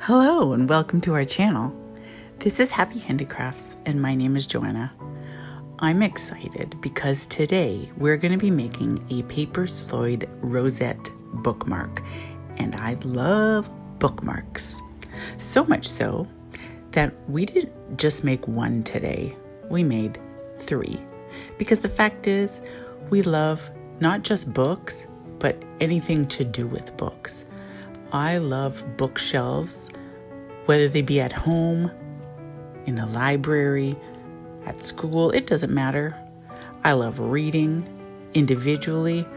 Hello and welcome to our channel. This is Happy Handicrafts and my name is Joanna. I'm excited because today we're going to be making a Paper Sloyd Rosette bookmark, and I love bookmarks. So much so that we didn't just make one today, we made 3. Because the fact is, we love not just books, but anything to do with books. I love bookshelves, whether they be at home, in a library, at school, it doesn't matter. I love reading individually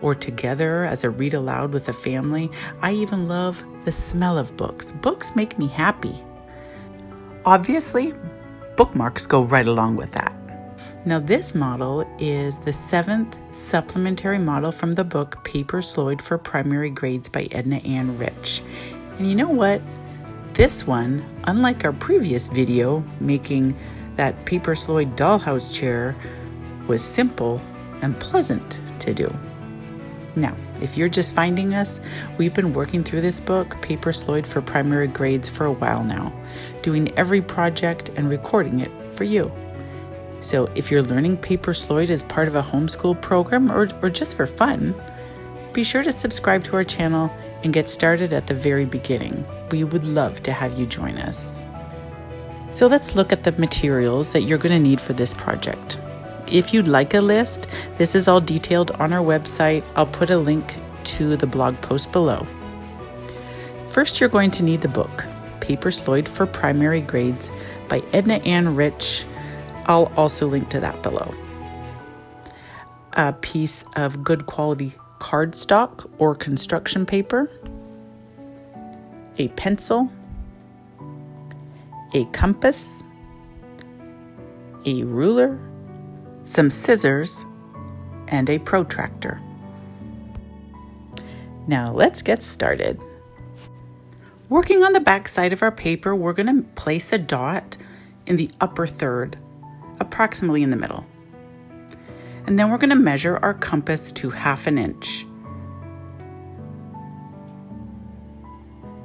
or together as a read aloud with a family. I even love the smell of books. Books make me happy. Obviously, bookmarks go right along with that. Now this model is the 7th supplementary model from the book Paper Sloyd for Primary Grades by Ednah Anne Rich. And you know what? This one, unlike our previous video making that Paper Sloyd dollhouse chair, was simple and pleasant to do. Now, if you're just finding us, we've been working through this book, Paper Sloyd for Primary Grades, for a while now, doing every project and recording it for you. So if you're learning Paper Sloyd as part of a homeschool program or just for fun, be sure to subscribe to our channel and get started at the very beginning. We would love to have you join us. So let's look at the materials that you're going to need for this project. If you'd like a list, this is all detailed on our website. I'll put a link to the blog post below. First, you're going to need the book, Paper Sloyd for Primary Grades by Ednah Anne Rich. I'll also link to that below. A piece of good quality cardstock or construction paper, a pencil, a compass, a ruler, some scissors, and a protractor. Now let's get started. Working on the back side of our paper, we're going to place a dot in the upper third, approximately in the middle. And then we're going to measure our compass to 1/2 inch.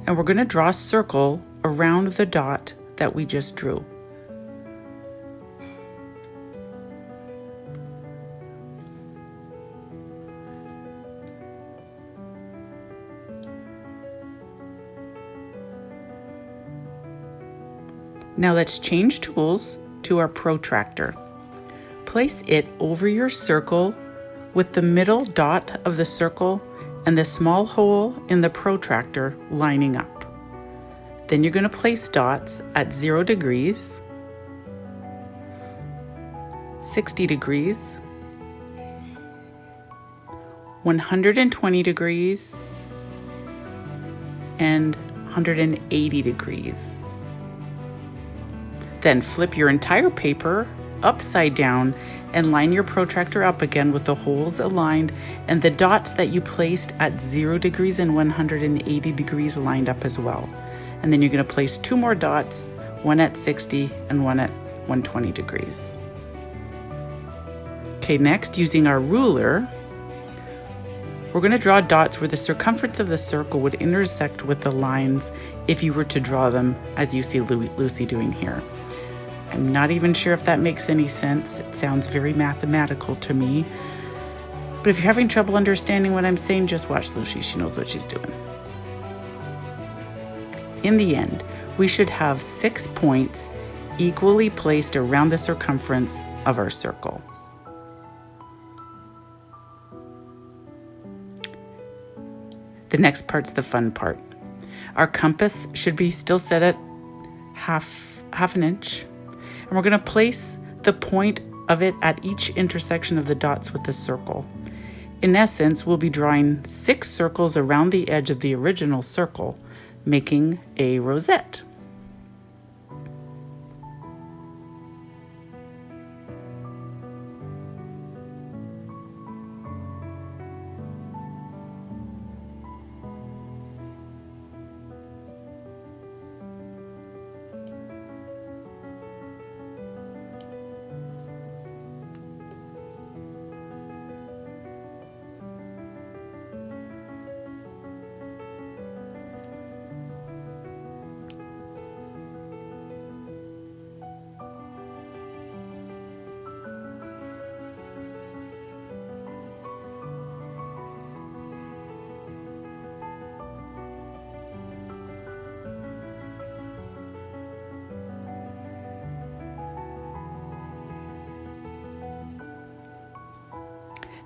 And we're going to draw a circle around the dot that we just drew. Now let's change tools to our protractor. Place it over your circle with the middle dot of the circle and the small hole in the protractor lining up. Then you're going to place dots at 0 degrees, 60 degrees, 120 degrees, and 180 degrees. Then flip your entire paper upside down and line your protractor up again with the holes aligned and the dots that you placed at 0 degrees and 180 degrees lined up as well. And then you're going to place 2 more dots, one at 60 and one at 120 degrees. Okay, next, using our ruler, we're going to draw dots where the circumference of the circle would intersect with the lines if you were to draw them as you see Lucy doing here. I'm not even sure if that makes any sense. It sounds very mathematical to me. But if you're having trouble understanding what I'm saying, just watch Lucy. She knows what she's doing. In the end, we should have 6 points equally placed around the circumference of our circle. The next part's the fun part. Our compass should be still set at half an inch. And we're going to place the point of it at each intersection of the dots with the circle. In essence, we'll be drawing 6 circles around the edge of the original circle, making a rosette.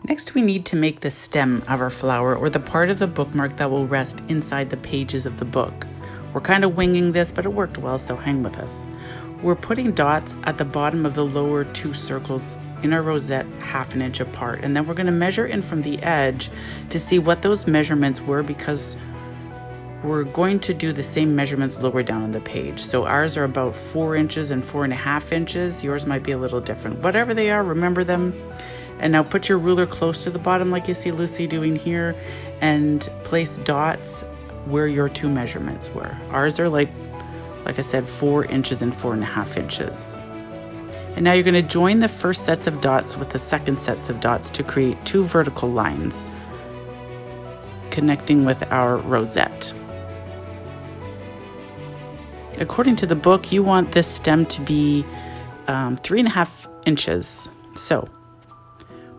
Next, we need to make the stem of our flower, or the part of the bookmark that will rest inside the pages of the book. We're kind of winging this, but it worked well, so hang with us. We're putting dots at the bottom of the lower 2 circles in our rosette 1/2 inch apart, and then we're going to measure in from the edge to see what those measurements were, because we're going to do the same measurements lower down on the page. So ours are about 4 inches and 4.5 inches. Yours might be a little different. Whatever they are, remember them. And now put your ruler close to the bottom like you see Lucy doing here, and place dots where your 2 measurements were. Ours are like I said, 4 inches and 4.5 inches. And now you're going to join the first sets of dots with the second sets of dots to create 2 vertical lines connecting with our rosette. According to the book, you want this stem to be 3.5 inches. So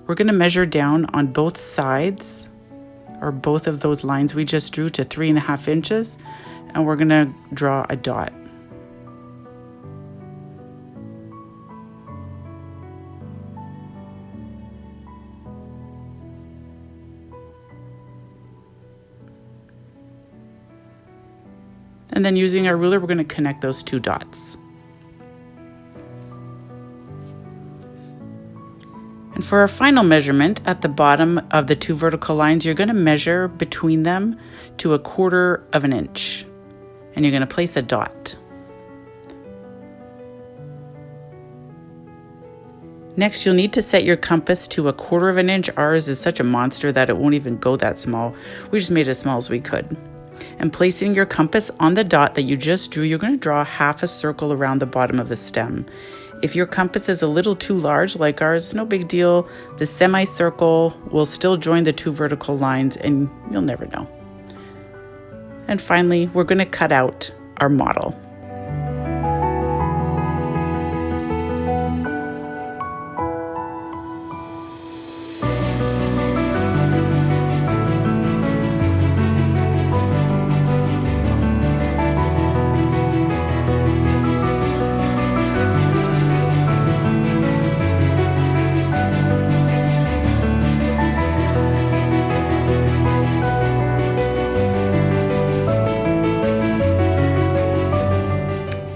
we're going to measure down on both sides, or both of those lines we just drew, to 3.5 inches, and we're going to draw a dot. And then using our ruler, we're going to connect those 2 dots. And for our final measurement, at the bottom of the 2 vertical lines, you're going to measure between them to 1/4 of an inch. And you're going to place a dot. Next, you'll need to set your compass to 1/4 of an inch. Ours is such a monster that it won't even go that small. We just made it as small as we could. And placing your compass on the dot that you just drew, you're going to draw 1/2 a circle around the bottom of the stem. If your compass is a little too large like ours, no big deal. The semicircle will still join the 2 vertical lines, and you'll never know. And finally, we're going to cut out our model.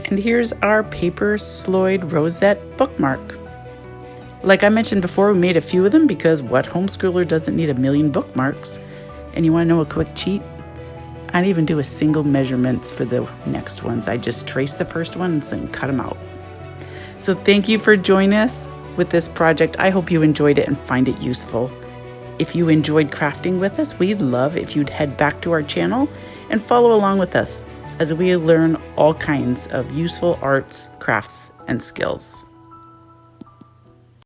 And here's our Paper Sloyd Rosette bookmark. Like I mentioned before, we made a few of them because what homeschooler doesn't need a million bookmarks? And you want to know a quick cheat? I didn't even do a single measurements for the next ones. I just traced the first ones and cut them out. So thank you for joining us with this project. I hope you enjoyed it and find it useful. If you enjoyed crafting with us, we'd love if you'd head back to our channel and follow along with us as we learn all kinds of useful arts, crafts, and skills.